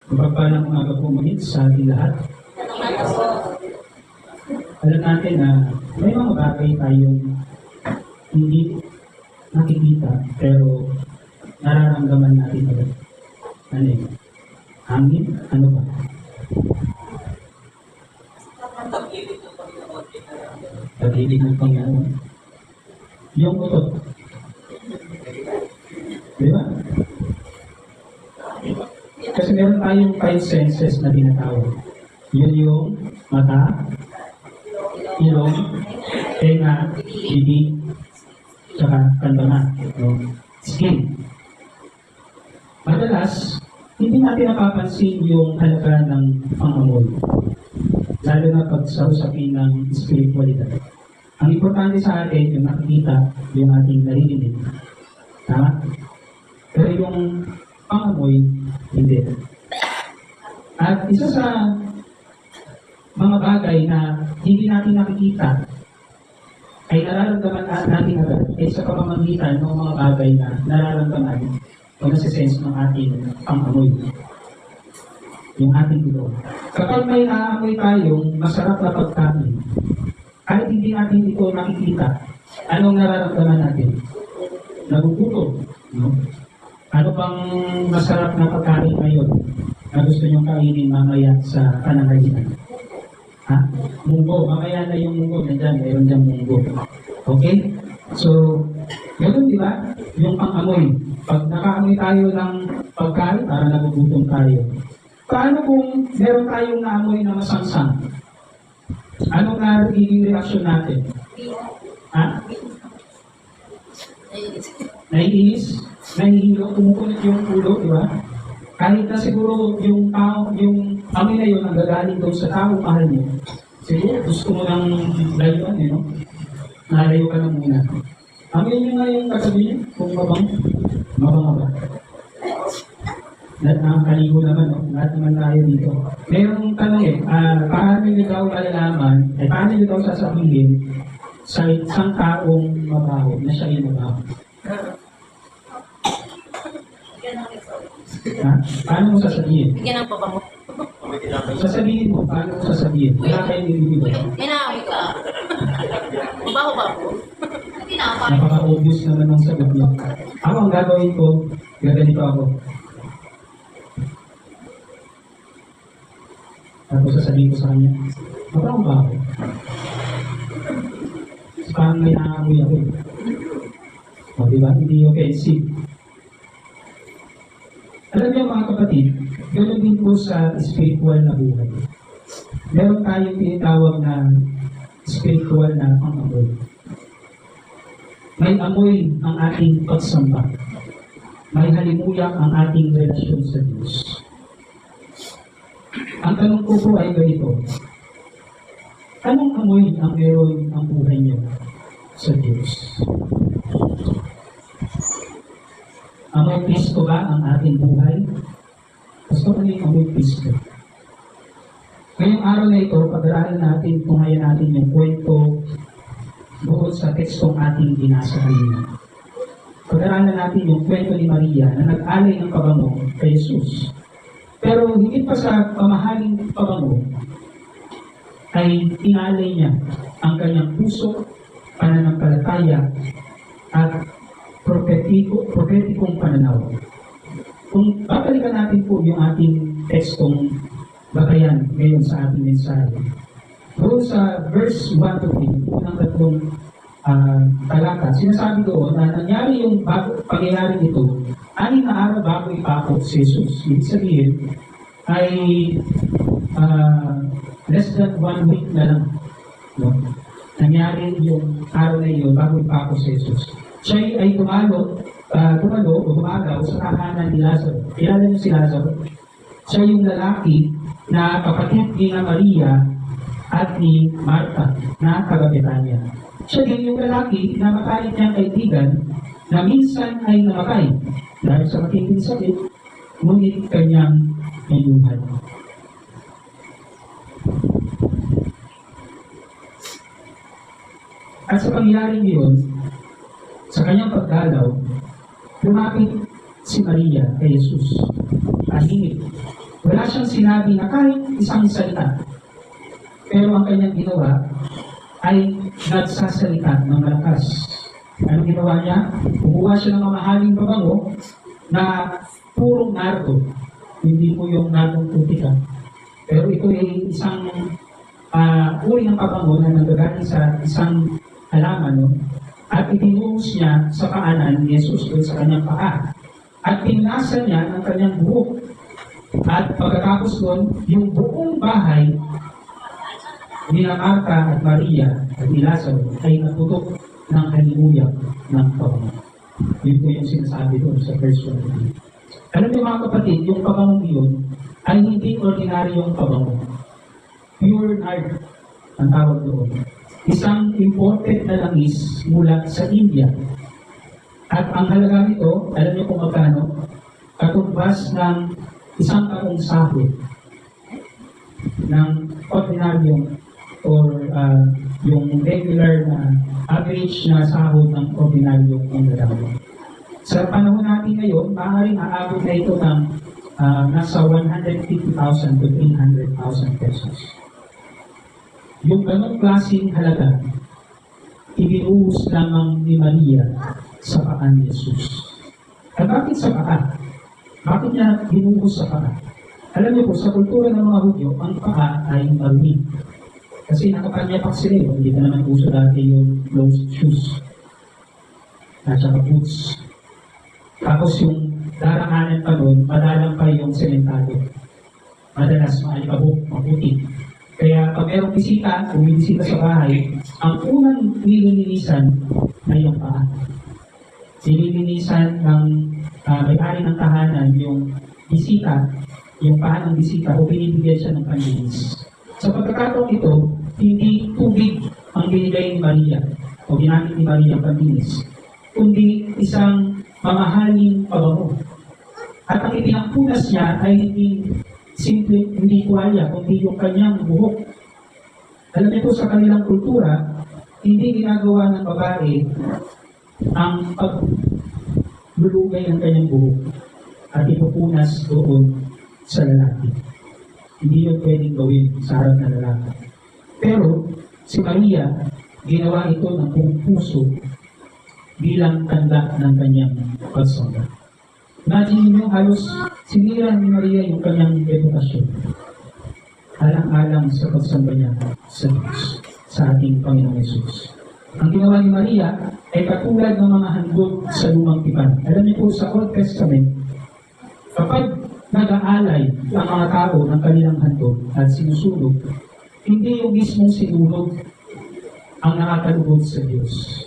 Mapagpalang umaga po muli sa ating lahat. Alam natin na may mga bagay tayong hindi nakikita pero nararamdaman natin agad. Ano yun? Hangin? Ano ba? Pag-ibig ng Panginoon. Yung utot. Di ba? Kasi meron tayong 5 senses na tinatawag. Yun yung mata, ilong, tenga, bibig, tsaka kandama, skin. Madalas, hindi natin napapansin yung halaga ng pangamoy. Lalo na pag sa usapin ng spiritualidad. Ang importante sa atin, yung nakikita, yung ating naririnig. Tama? Pero yung pangamoy, hindi. At isa sa mga bagay na hindi natin nakikita ay nararamdaman natin agad ay sa pamamagitan ng mga bagay na nararamdaman o nasisense ng ating pangamoy. Yung ating ilo. Kapag may naamoy tayong masarap na pagkain, kahit hindi natin ito nakikita, anong nararamdaman natin? Nagugutom. No? Ano bang masarap na pagkain ngayon na gusto nyo kainin mamaya sa panangagitan? Ha? Munggo. Mamaya na yung munggo. Nandyan, mayroon dyan munggo. Okay? So, ganoon di ba? Yung pang-amoy. Pag nakaamoy tayo ng pagkain, para nagugutom tayo. Paano kung meron tayong naamoy na masangsang? Anong nagiging reaksyon natin? Ha? Naiinis? Nahihilo? Kumukulit yung ulo, di ba? Kahit na siguro yung tao, yung amoy na yun ang gagaling doon sa tao mahal mo. Siguro gusto mo nang layuan, no? Nalayo ka na muna. Amoy nyo nga yung kasabihin kung mabang ba? Lahat nakakaligo naman, no? Lahat naman tayo dito. Mayroong tanong paano nyo daw malalaman, paano nyo daw sasabihin sa isang taong mabaho, na siya yung mabaho? Ha? Paano mo sasabihin? Bigyan ng pabango. Sasabihin mo, paano mo sasabihin? Wala kayong nililigo. Inaawit ka. Mabaho ba po? Napaka-obvious naman ng sagot niya. Ako ang gagawin ko, gaganito ako. Tapos sasabihin ko sa kanya, mabaho ba ako? Parang may naamoy ako. O diba? Hindi offensive. Alam niyo mga kapatid, ganoon din po sa spiritual na buhay. Meron tayong tinatawag na spiritual na pangamoy. May amoy ang ating pagsamba. May halimuyak ang ating relasyon sa Diyos. Ang tanong ko po ay ganito, anong amoy ang meron ang buhay niyo sa Diyos? Amoy Kristo ba ang ating buhay? Gusto ko yung amoy Kristo. Ngayong araw na ito, pag-aralan natin, tungayan natin yung kwento bukod sa tekstong ating binasa kanina. Pag-aralan natin yung kwento ni Maria na nag-alay ng pabango kay Jesus. Pero higit pa sa pamahaling pabango, ay inalay niya ang kanyang puso, pananampalataya, at propetikong pananaw. Kung babalikan natin po yung ating tekstong batayan ngayon sa ating mensahe, doon sa verse 1 to 3, unang tatlong talata, sinasabi doon na nangyari yung pangyayari ito, 6 na araw bago ipako si Jesus. Ibig sabihin, ay less than 1 week na lang. No? Nangyari yung araw na yun bago ipako si Jesus. Siya ay dumagaw sa tahanan ni Lazaro. Kilala niyo si Lazaro? Siya yung lalaki na kapatid ni Maria at ni Martha na taga-Betanya. Siya din yung lalaki na makalit niyang kaibigan na minsan ay namatay dahil sa matinding sakit, ngunit kanyang binuhay. At sa pangyayaring yun, sa kanyang pagdalaw, lumapit si Maria kay Jesus. Tahimik. Wala siyang sinabi na kahit isang salita. Pero ang kanyang ginawa ay nagsasalita ng malakas. Ano ginawa niya? Kumuha siya ng mamahaling pabango na purong nardo. Hindi po yung nardong putika. Pero ito ay isang uri ng pabango na nagagaling sa isang halaman, no? At itinuhos niya sa paanan ni Jesus doon sa kanyang paa. At pinasa niya ng kanyang buhok. At pagkatapos doon, yung buong bahay ni Marta at Maria at ni Lazaro ay naputok ng halimuyak ng pabango. Yun po yung sinasabi doon sa verse 1. Alam niyo mga kapatid, yung pabango yun ay hindi ordinaryong pabango. Pure nard ang tawag doon. Isang imported na langis mula sa India. At ang halaga nito, alam niyo kung magkano? Katumbas ng isang taong sahod ng ordinaryong or yung regular na average na sahod ng ordinaryong manggagawa. Sa panahon natin ngayon, maaaring aabot na ito ng nasa 150,000 to 300,000 pesos. Yung ganong klaseng halaga, ibinuhos lamang ni Maria sa paa ni Jesus. At bakit sa paa? Bakit niya binuhos sa paa? Alam niyo po, sa kultura ng mga Hudyo, ang paa ay marumi. Kasi nakapanyapak sila yun. Hindi na naman uso dati yung closed shoes. At saka boots. Tapos yung daranganan pa nun, madalang pa yung sementado. Madalas maalikabok, maputi. Kaya pag mayroong bisita, bumibisita sa bahay, ang unang nililinisan ay yung paa. Nililinisan ng may-ari ng tahanan yung bisita, yung paa ng bisita, o binibigyan siya ng panlinis. Sa pagkakataong ito, hindi tubig ang binigay ni Maria o ginamit ni Maria ang panlinis, kundi isang mamahaling pabango. At ang ipinagpunas niya ay hindi tuwalya, kundi yung kanyang buhok. Alam niyo po sa kanilang kultura, hindi ginagawa ng babae ang paglulugay ng kanyang buhok at ipupunas doon sa lalaki. Hindi yun pwedeng gawin sa harap ng lalaki. Pero si Maria, ginawa ito ng buong puso bilang tanda ng kanyang pagsamba. Imagine niyo, halos sinira ni Maria yung kanyang reputasyon. Alang-alang sa pagsamba niya sa Diyos, sa ating Panginoong Yesus. Ang ginawa ni Maria ay katulad ng mga handog sa lumang tipan. Alam niyo po sa Old Testament, kapag nag-aalay ang mga tao ng kanilang handog at sinusunog, hindi yung mismong sinunog ang nakakalugod sa Diyos.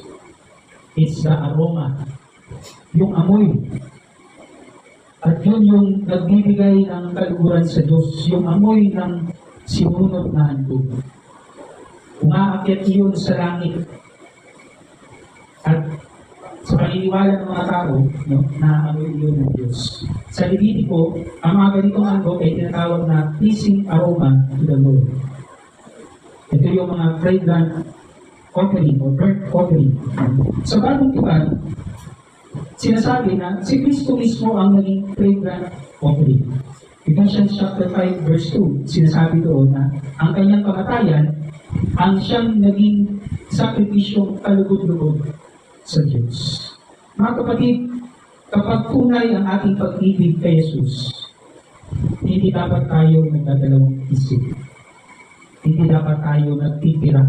It's the aroma, yung amoy. At yun yung nagbibigay ng kaluguran sa Diyos, yung amoy ng sinunod na handog. Umaakyat yun sa langit. At sa paniniwala ng mga tao, no, naaamoy yun ng Diyos. Sa Levitico, ang mga ganitong handog ay tinatawag na pleasing aroma to the Lord. Ito yung mga fragrant offering or burnt offering. Sa bagong tipan, sinasabi na si Kristo mismo ang naging fragrant offering. Ephesians chapter 5 verse 2, sinasabi doon na ang kanyang kamatayan ang siyang naging sakripisyong kalugod-lugod sa Diyos. Mga kapatid, kapag tunay ang ating pag-ibig kay Jesus, hindi dapat tayo nagdadalawang isip. Hindi dapat tayo nagtitira.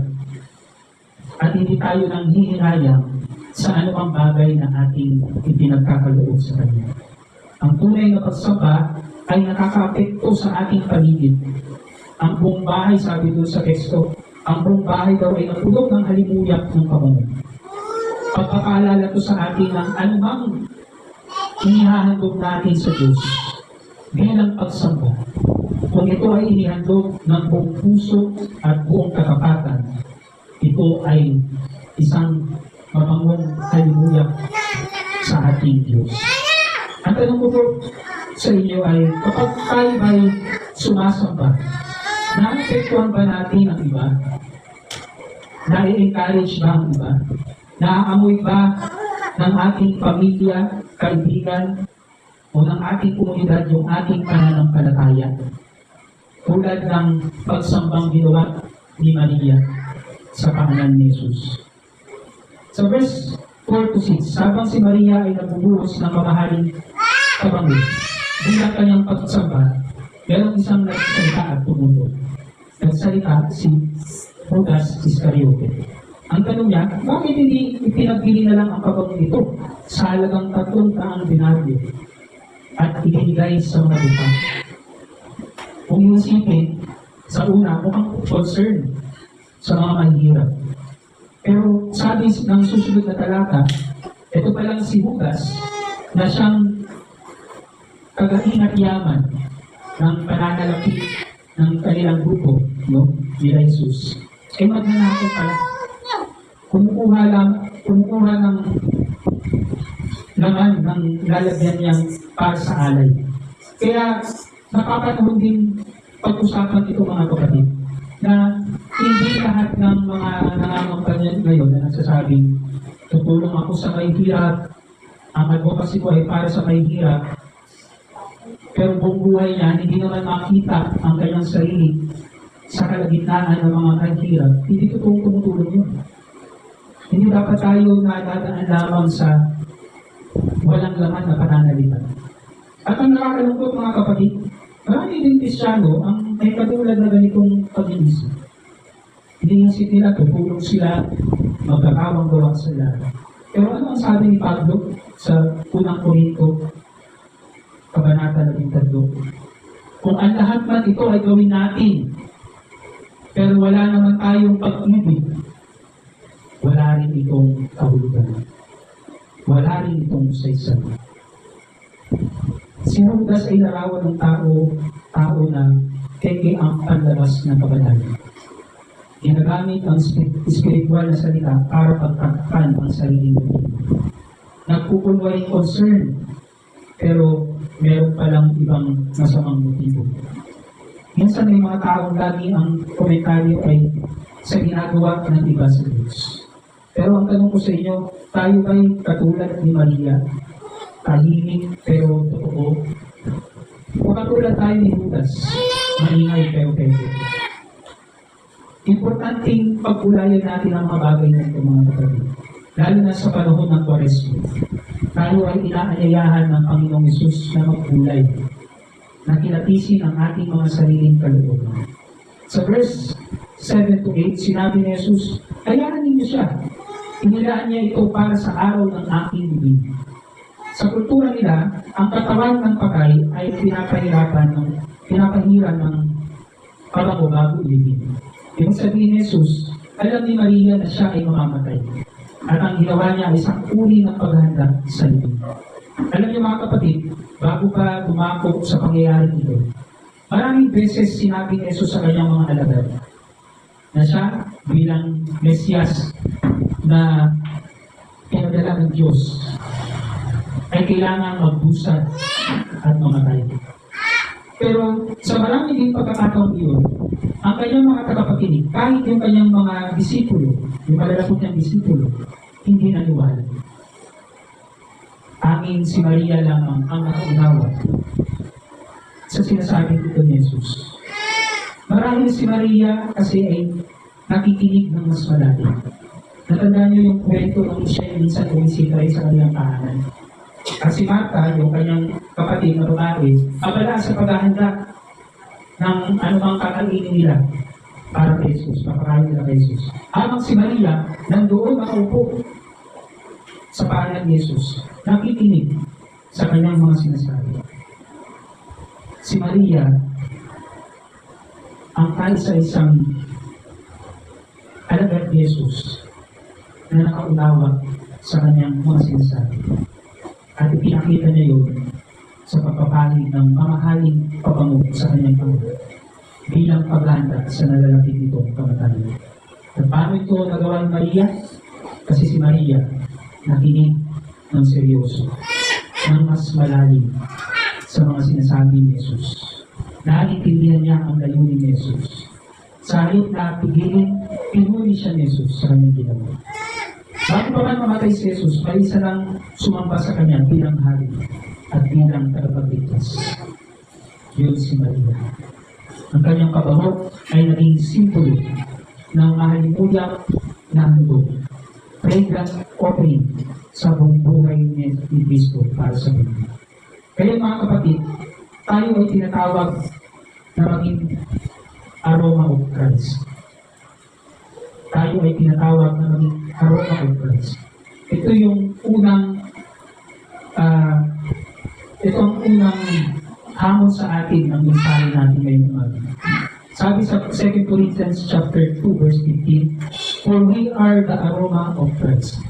At hindi tayo nang hihinayang sa anumang bagay na ating ipinagkakaloob sa Kanya. Ang tunay na pagsamba ay nakaka-apekto sa ating paligid. Ang buong bahay, sabi doon sa teksto, ang buong bahay daw ay napulot ng halimuyak ng pabango. Pagpapaalala to sa atin ng anumang inihahandog natin sa Diyos bilang pagsamba. Kung ito ay inihandog ng buong puso at buong katapatan, ito ay isang mapangong halimuyak sa ating Diyos. Ang tanong ko po sa inyo ay, kapag tayo ay sumasamba, na-apektuhan ba natin ang iba? Na-encourage ba ang iba? Naaamoy ba ng ating pamilya, kaibigan, o ng ating komunidad yung ating pananampalataya. Tulad ng pagsambang ginawa ni Maria sa pangalan ni Jesus. Sa verse 4 to 6, habang si Maria ay nabubuhos ng mamahaling kabango, bilang kanyang pagsamba, merong isang nagsalita at tumulo. Nagsalita si Judas Iscariote. Ang tanong niya, bakit hindi ipinagbili na lang ang kabango ito sa halagang 300 denaryo at ibinigay sa mga lupa? Kung iisipin, sa una, mukhang concern sa mga mahihirap. Pero sabi ng susunod na talata, ito pa lang si Judas na siyang kagahin at yaman ng pananalapi ng kanilang grupo, no? Nila Jesus. Ay magnanakaw pala. Kumukuha ng laman ng lalagyan niyang para sa alay. Kaya napapanahon din pag-usapan ito mga kapatid na hindi lahat ng mga nangangampanya ngayon na nagsasabing tutulong ako sa may hirap, ang advocacy ko ay para sa may hirap, pero buong buhay niya hindi naman makita ang kanyang sarili sa kalagitnaan ng mga kahirap, hindi totoong tumutulong yun. Hindi dapat tayo nadadaan lamang sa walang laman na pananalitan. At ang nakakalungkot mga kapatid, marami din Kristyano ang may katulad na ganitong pag-iisip. Iniisip nila, tutulong sila, magkakawang gawa sila. Pero ano ang sabi ni Pablo sa unang Korinto, Kabanata 13? Kung ang lahat man ito ay gawin natin, pero wala naman tayong pag-ibig, wala rin itong kahulugan. Wala rin itong saysay. Si Judas ay larawan ng tao na teke ang panlabas ng kabanalan. Ginagamit ang spiritual na salita para pagkakakan ang sariling buhay. Nagkukunwaring concern, pero meron palang ibang masamang motibo. Minsan may mga taong lagi ang komentaryo ay sa ginagawa ng iba sa Diyos. Pero ang tanong ko sa inyo, tayo ba'y katulad ni Maria? Tahimik pero totoo? O katulad tayo ni Judas? Maingay pero pwede. Importanteng pagkulayan natin ang mga bagay na ito mga kapatid. Lalo na sa panahon ng Kwaresma. Tayo ay inaanyayahan ng Panginoong Hesus na magkulay, na kilatisin ang ating mga sariling kalooban. Sa verse 7 to 8, sinabi ni Jesus, hayaan ninyo siya. Inilaan niya ito para sa araw ng aking bibig. Sa kultura nila, ang katawan ng patay ay pinapahiran ng pabango bago ibigin. Ibig sabihin ni Jesus, alam ni Maria na siya ay mamamatay. At ang ginawa niya ay isang uri ng paghahanda sa libing. Alam niyo mga kapatid, bago pa dumako sa pangyayari ito, maraming beses sinabi ni Jesus sa kanyang mga alagad na siya bilang Mesiyas na pinadala ng Diyos ay kailangan magbusad at mamatay. Pero sa marami din pagkakataon iyon, ang kanyang mga tagapakinig, kahit yung kanyang mga disipulo, yung malalapot niyang disipulo, hindi naniwala. Angin si Maria lamang ang nakaunawa sa sinasabing ito ni Jesus. Marahil si Maria kasi ay nakikinig ng mas malalim. Natandaan niyo yung kwento ng siya minsan umisita sa kanyang tahanan. Kasi Marta, yung kanyang kapatid na babae, abala sa paghahanda ng anumang kakainin nila para kay Jesus, papakain nila kay Jesus. Habang si Maria, nandoon nakaupo sa paanan ni Jesus, nakikinig sa kanyang mga sinasabi. Si Maria, ang kaisa-isang alagad ni Jesus na nakaunawa sa kanyang mga sinasabi. At ipinakita niya yun sa pagpapalig ng mamahaling pabango sa kanyang Panginoon bilang paghahanda sa nalalapit nitong kamatayan. At paano ito nagawa ni Maria? Kasi si Maria nakinig ng seryoso, ng mas malalim sa mga sinasabi ni Jesus. Naiintindihan niya ang layunin ni Jesus. Sa halip na pigilin, pinuli siya ni Jesus sa kanyang ginawa. Bago pa man mamatay si Jesus, may isa lang sumamba sa kanya bilang hari. at bilang tagapagligtas. Yun si Maria. Ang kanyang kabango ay naging simbolo ng mahalipuyang na handog, fragrant offering sa buong buhay ni Cristo para sa mundo. Kaya mga kapatid, tayo ay tinatawag na maging aroma of Christ. Tayo ay tinatawag na maging aroma of Christ. Ito yung unang hamon sa atin ang mensahe natin ngayong umaga. Sabi sa 2 Corinthians chapter 2 verse 15, for we are the aroma of Christ.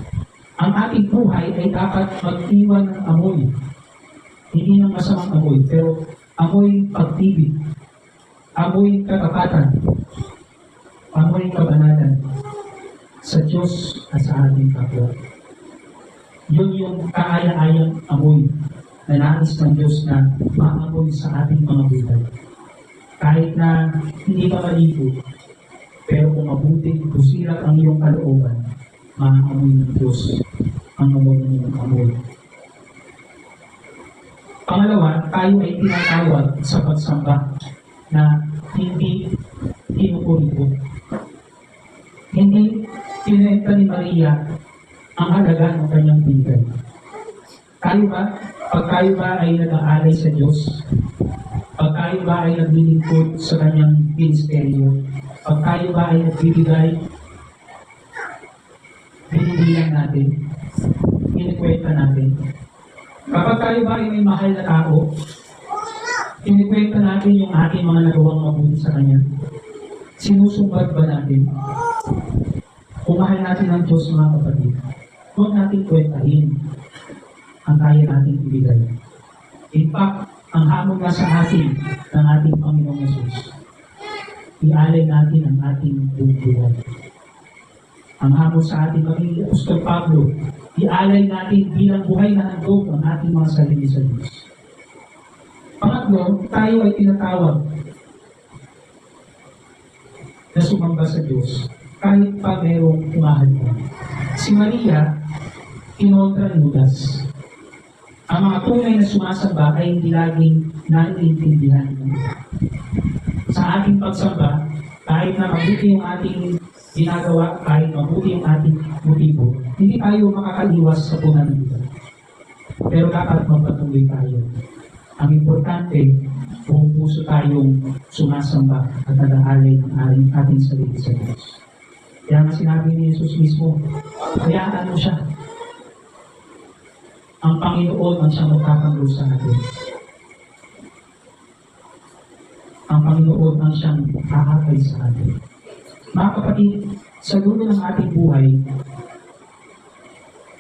Ang ating buhay ay dapat mag-iwan ng amoy. Hindi ng masamang amoy, pero amoy pag-ibig, amoy katapatan, amoy kabanalan sa Diyos at sa ating kapwa. Yun yung kaaya-ayang amoy na nais ng Diyos na maamoy sa ating mga buhay. Kahit na hindi ka maligo, pero kung mabuting busilat ang iyong kalooban, maamoy ng Diyos ang amoy ng iyong amoy. Pangalawa, tayo ay tinatawag sa pagsamba na hindi kinukuripot. Hindi pinenta ni Maria ang halaga ng kanyang bigay. Tayo ba? Pag tayo ba ay nag-aalay sa Diyos? Pag tayo ba ay naglilingkod sa kanyang ministeryo? Pag tayo ba ay nagbibigay, binibilang natin, kinikwenta natin. Kapag tayo ba ay may mahal na tao, kinikwenta natin yung ating mga nagawang mabuti sa kanya. Sinusumbat ba natin? Kung mahal natin ang Diyos, mga kapatid, huwag natin kwentahin ang kaya nating ibigay. In fact, ang hamon nga sa atin ng ating Panginoong Yesus, ialay natin ang ating buhay. Ang hamon sa ating maging Apostol Pablo, ialay natin bilang buhay na handog ang ating mga sarili sa Diyos. Pangatlo, tayo ay tinatawag na sumamba sa Diyos kahit pa mayroong umahal pa. Si Maria, kinontra ni Judas. Ang mga tunay na sumasamba ay hindi laging naiintindihan. Sa ating pagsamba, kahit na mabuti yung ating ginagawa, kahit mabuti yung ating motibo, hindi tayo makakaliwas sa punan ng iba. Pero dapat magpatuloy tayo. Ang importante, buong puso tayong sumasamba at nag-aalay ng ating sarili sa Diyos. Kaya nga sinabi ni Jesus mismo, hayaan mo siya. Ang Panginoon ang siyang magtatanggol sa atin. Ang Panginoon ang siyang kakakay sa atin. Mga kapatid, sa dulo ng ating buhay,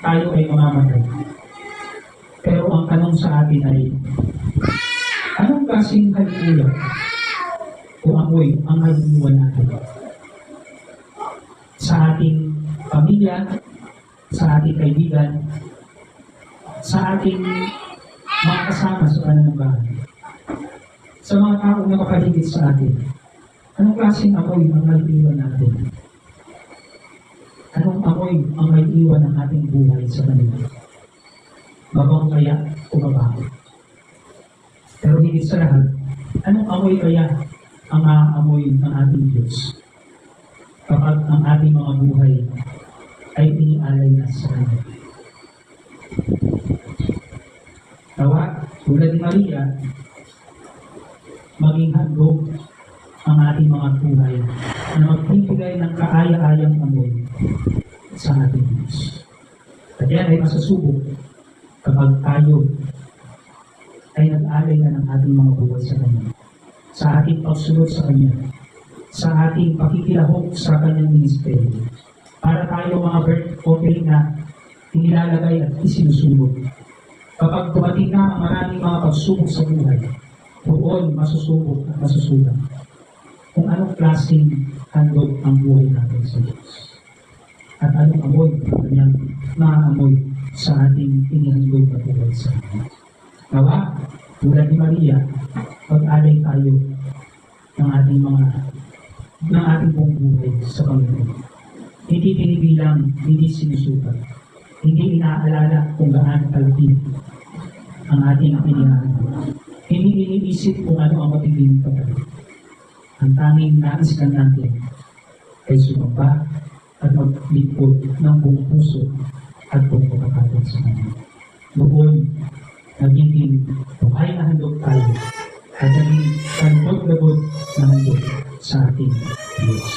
tayo ay mamamatay. Pero ang tanong sa atin ay, anong klaseng halikuya o amoy ang halikuan natin? Sa ating pamilya, sa ating kaibigan, sa ating mga kasama sa pananampalataya, sa mga taong nakapaligid sa atin, anong klaseng amoy ang maiiwan natin? Anong amoy ang maiiwan ng ating buhay sa kanila? Mabango kaya o mabaho? Pero higit sa lahat, anong amoy kaya ang aamoy ng ating Diyos kapag ang ating mga buhay ay inialay na sa Kanya? Nawa, tulad ni Maria, maging handog ang ating mga buhay na magbibigay ng kaaya-ayang amoy sa ating Diyos. At yan ay masusubok kapag tayo ay nag-alay na ng ating mga buhay sa Kanya, sa ating pagsunod sa Kanya, sa ating pakikilahok sa Kanyang ministeryo, para tayo mga burnt offering na inilalagay at isinusulog. Kapag dumating na ang maraming mga pagsubok sa buhay, doon masusubok at masusulang kung anong klaseng handog ang buhay natin sa Diyos. At anong amoy ang kanyang naaamoy sa ating inihandog na buhay sa Kanya. Nawa, tulad ni Maria, pag-alay tayo ng ating buong buhay sa Panginoon. Hindi binibilang, hindi sinusukat. Hindi inaalala kung gaano kalaki ang ating inihahan. Hindi iniisip kung ano ang matinding pagkakas. Ang tanging nais lang natin ay sumamba at maglingkod ng buong puso at buong pagkakataon sa Kanya. Noon, nagiging buhay na handog tayo at naging handog-labod na handog sa ating Diyos.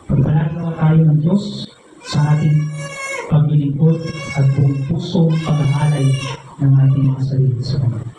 Pagpalain naman tayo ng Diyos sa ating paglilingkod at buong pusong pag-aalay ng ating mga sarili sa Kanya.